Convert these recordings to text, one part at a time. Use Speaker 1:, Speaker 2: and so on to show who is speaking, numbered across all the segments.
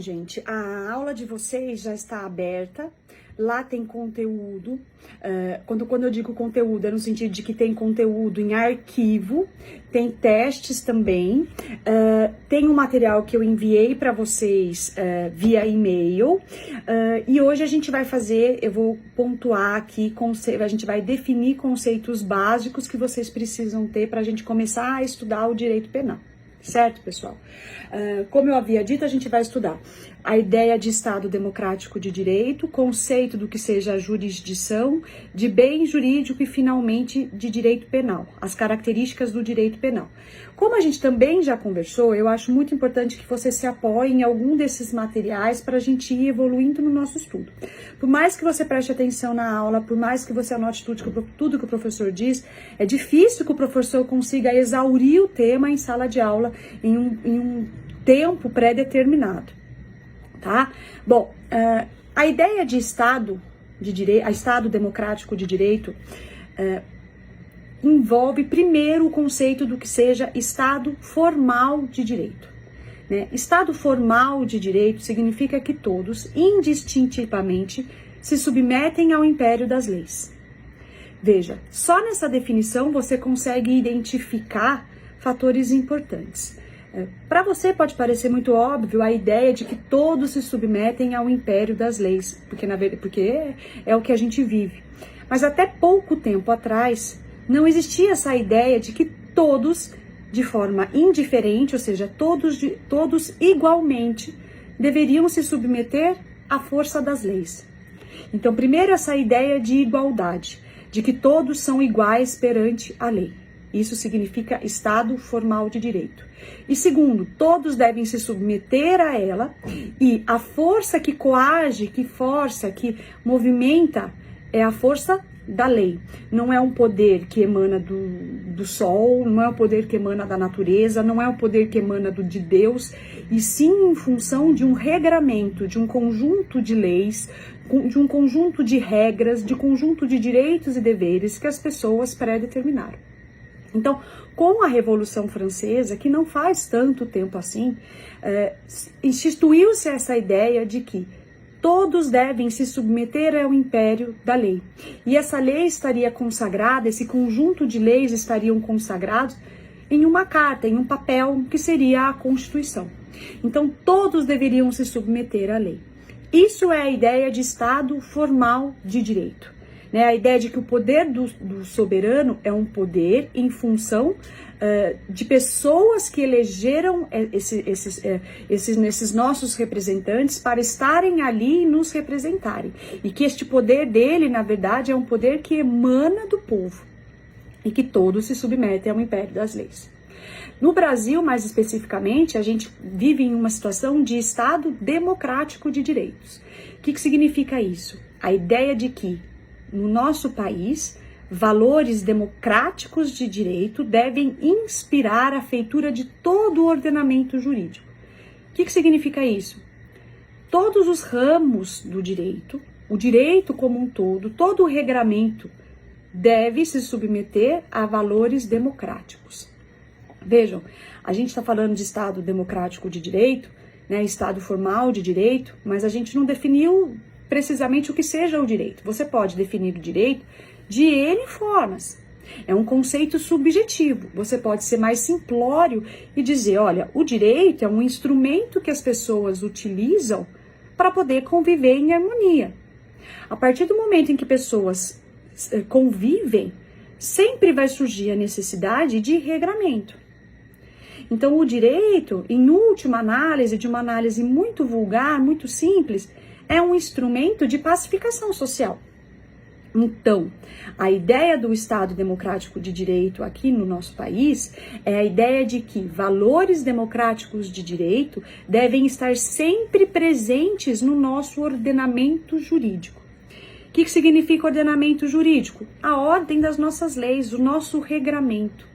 Speaker 1: gente, a aula de vocês já está aberta, lá tem conteúdo, quando eu digo conteúdo é no sentido de que tem conteúdo em arquivo, tem testes também, tem um material que eu enviei para vocês via e-mail, e hoje a gente vai fazer, eu vou pontuar aqui, a gente vai definir conceitos básicos que vocês precisam ter para a gente começar a estudar o direito penal. Certo, pessoal? Como eu havia dito, a gente vai estudar a ideia de Estado democrático de direito, conceito do que seja jurisdição, de bem jurídico e, finalmente, de direito penal, as características do direito penal. Como a gente também já conversou, eu acho muito importante que você se apoie em algum desses materiais para a gente ir evoluindo no nosso estudo. Por mais que você preste atenção na aula, por mais que você anote tudo que o professor diz, é difícil que o professor consiga exaurir o tema em sala de aula em um tempo pré-determinado, tá? Bom, a ideia de Estado de direito, Estado democrático de direito, envolve primeiro o conceito do que seja Estado formal de direito. Né? Estado formal de direito significa que todos, indistintivamente, se submetem ao império das leis. Veja, só nessa definição você consegue identificar fatores importantes. Para você pode parecer muito óbvio a ideia de que todos se submetem ao império das leis, porque é o que a gente vive. Mas até pouco tempo atrás, não existia essa ideia de que todos, de forma indiferente, ou seja, todos igualmente, deveriam se submeter à força das leis. Então, primeiro, essa ideia de igualdade, de que todos são iguais perante a lei. Isso significa Estado formal de direito. E segundo, todos devem se submeter a ela e a força que coage, que força, que movimenta é a força da lei. Não é um poder que emana do sol, não é um poder que emana da natureza, não é um poder que emana de Deus, e sim em função de um regramento, de um conjunto de leis, de um conjunto de regras, de conjunto de direitos e deveres que as pessoas pré-determinaram. Então, com a Revolução Francesa, que não faz tanto tempo assim, instituiu-se essa ideia de que todos devem se submeter ao império da lei. E essa lei estaria consagrada, esse conjunto de leis estariam consagrados em uma carta, em um papel que seria a Constituição. Então, todos deveriam se submeter à lei. Isso é a ideia de Estado formal de direito. Né? A ideia de que o poder do soberano é um poder em função de pessoas que elegeram esses nossos representantes para estarem ali e nos representarem. E que este poder dele, na verdade, é um poder que emana do povo. E que todos se submetem ao império das leis. No Brasil, mais especificamente, a gente vive em uma situação de Estado democrático de direitos. O que significa isso? A ideia de que, no nosso país, valores democráticos de direito devem inspirar a feitura de todo o ordenamento jurídico. O que significa isso? Todos os ramos do direito, o direito como um todo o regramento deve se submeter a valores democráticos. Vejam, a gente está falando de Estado democrático de direito, né, Estado formal de direito, mas a gente não definiu precisamente o que seja o direito. Você pode definir o direito de N formas. É um conceito subjetivo. Você pode ser mais simplório e dizer, olha, o direito é um instrumento que as pessoas utilizam para poder conviver em harmonia. A partir do momento em que pessoas convivem, sempre vai surgir a necessidade de regramento. Então, o direito, em última análise, de uma análise muito vulgar, muito simples, é um instrumento de pacificação social. Então, a ideia do Estado democrático de direito aqui no nosso país é a ideia de que valores democráticos de direito devem estar sempre presentes no nosso ordenamento jurídico. O que significa ordenamento jurídico? A ordem das nossas leis, o nosso regramento.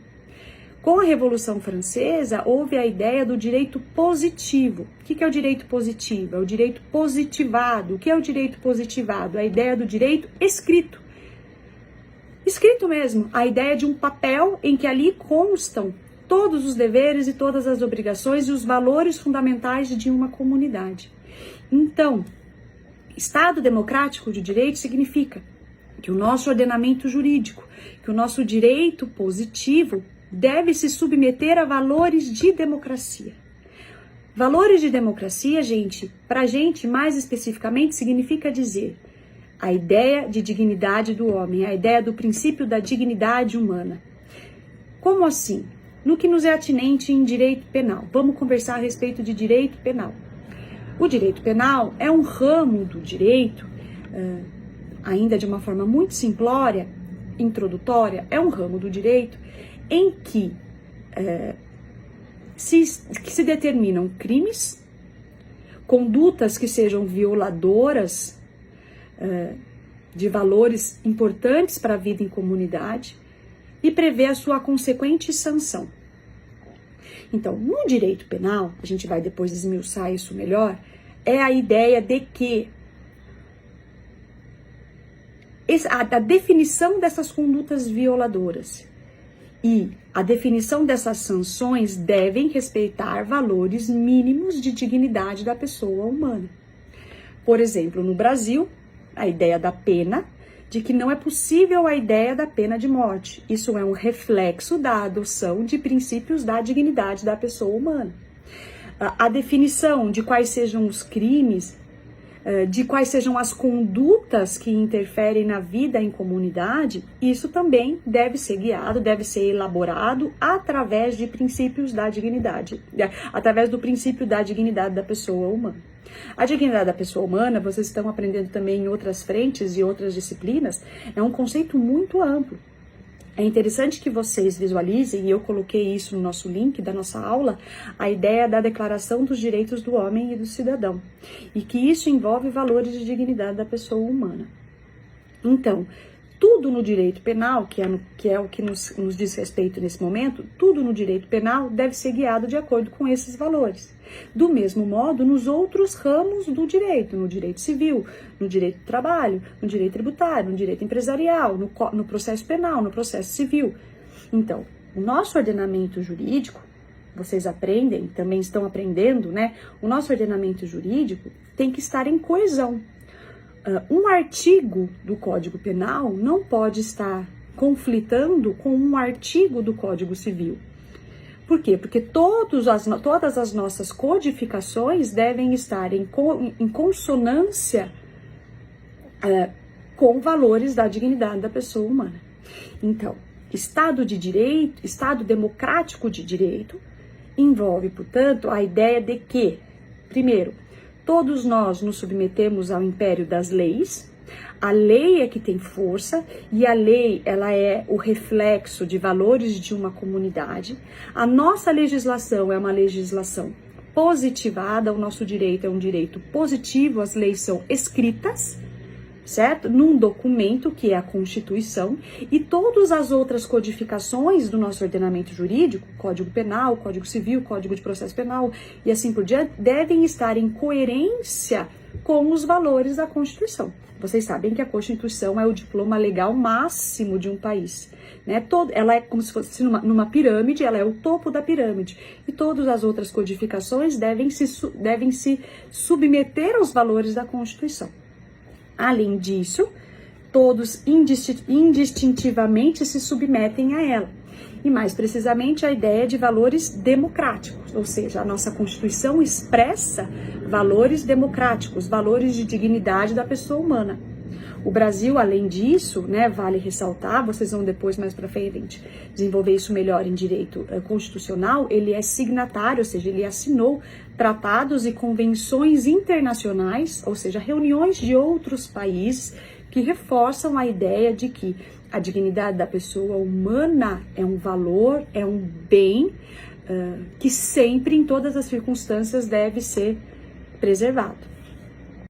Speaker 1: Com a Revolução Francesa, houve a ideia do direito positivo. O que é o direito positivo? É o direito positivado. O que é o direito positivado? A ideia do direito escrito. Escrito mesmo, a ideia de um papel em que ali constam todos os deveres e todas as obrigações e os valores fundamentais de uma comunidade. Então, Estado democrático de direito significa que o nosso ordenamento jurídico, que o nosso direito positivo deve se submeter a valores de democracia. Valores de democracia, gente, pra gente mais especificamente, significa dizer a ideia de dignidade do homem, a ideia do princípio da dignidade humana. Como assim? No que nos é atinente em direito penal. Vamos conversar a respeito de direito penal. O direito penal é um ramo do direito, ainda de uma forma muito simplória, introdutória, é um ramo do direito em que se determinam crimes, condutas que sejam violadoras de valores importantes para a vida em comunidade e prevê a sua consequente sanção. Então, no direito penal, a gente vai depois esmiuçar isso melhor, é a ideia de que a definição dessas condutas violadoras e a definição dessas sanções devem respeitar valores mínimos de dignidade da pessoa humana. Por exemplo, no Brasil, a ideia da pena, de que não é possível a ideia da pena de morte. Isso é um reflexo da adoção de princípios da dignidade da pessoa humana. A definição de quais sejam os crimes, de quais sejam as condutas que interferem na vida em comunidade, isso também deve ser guiado, deve ser elaborado através de princípios da dignidade, através do princípio da dignidade da pessoa humana. A dignidade da pessoa humana, vocês estão aprendendo também em outras frentes e outras disciplinas, é um conceito muito amplo. É interessante que vocês visualizem, e eu coloquei isso no nosso link da nossa aula, a ideia da Declaração dos Direitos do Homem e do Cidadão, e que isso envolve valores de dignidade da pessoa humana. Então, tudo no direito penal, que é o que nos diz respeito nesse momento, tudo no direito penal deve ser guiado de acordo com esses valores. Do mesmo modo, nos outros ramos do direito, no direito civil, no direito do trabalho, no direito tributário, no direito empresarial, no processo penal, no processo civil. Então, o nosso ordenamento jurídico, vocês aprendem, também estão aprendendo, né? O nosso ordenamento jurídico tem que estar em coesão. Um artigo do Código Penal não pode estar conflitando com um artigo do Código Civil. Por quê? Porque todas as nossas codificações devem estar em consonância com valores da dignidade da pessoa humana. Então, Estado de Direito, Estado democrático de direito, envolve, portanto, a ideia de que, primeiro, todos nós nos submetemos ao império das leis. A lei é que tem força e a lei, ela é o reflexo de valores de uma comunidade. A nossa legislação é uma legislação positivada, o nosso direito é um direito positivo, as leis são escritas, certo? Num documento que é a Constituição, e todas as outras codificações do nosso ordenamento jurídico, Código Penal, Código Civil, Código de Processo Penal e assim por diante, devem estar em coerência com os valores da Constituição. Vocês sabem que a Constituição é o diploma legal máximo de um país, né? Ela é como se fosse numa pirâmide, ela é o topo da pirâmide, e todas as outras codificações devem se submeter aos valores da Constituição. Além disso, todos indistintivamente se submetem a ela. E mais precisamente a ideia de valores democráticos, ou seja, a nossa Constituição expressa valores democráticos, valores de dignidade da pessoa humana. O Brasil, além disso, né, vale ressaltar, vocês vão depois, mais para frente, desenvolver isso melhor em direito constitucional, ele é signatário, ou seja, ele assinou tratados e convenções internacionais, ou seja, reuniões de outros países que reforçam a ideia de que a dignidade da pessoa humana é um valor, é um bem que sempre, em todas as circunstâncias, deve ser preservado.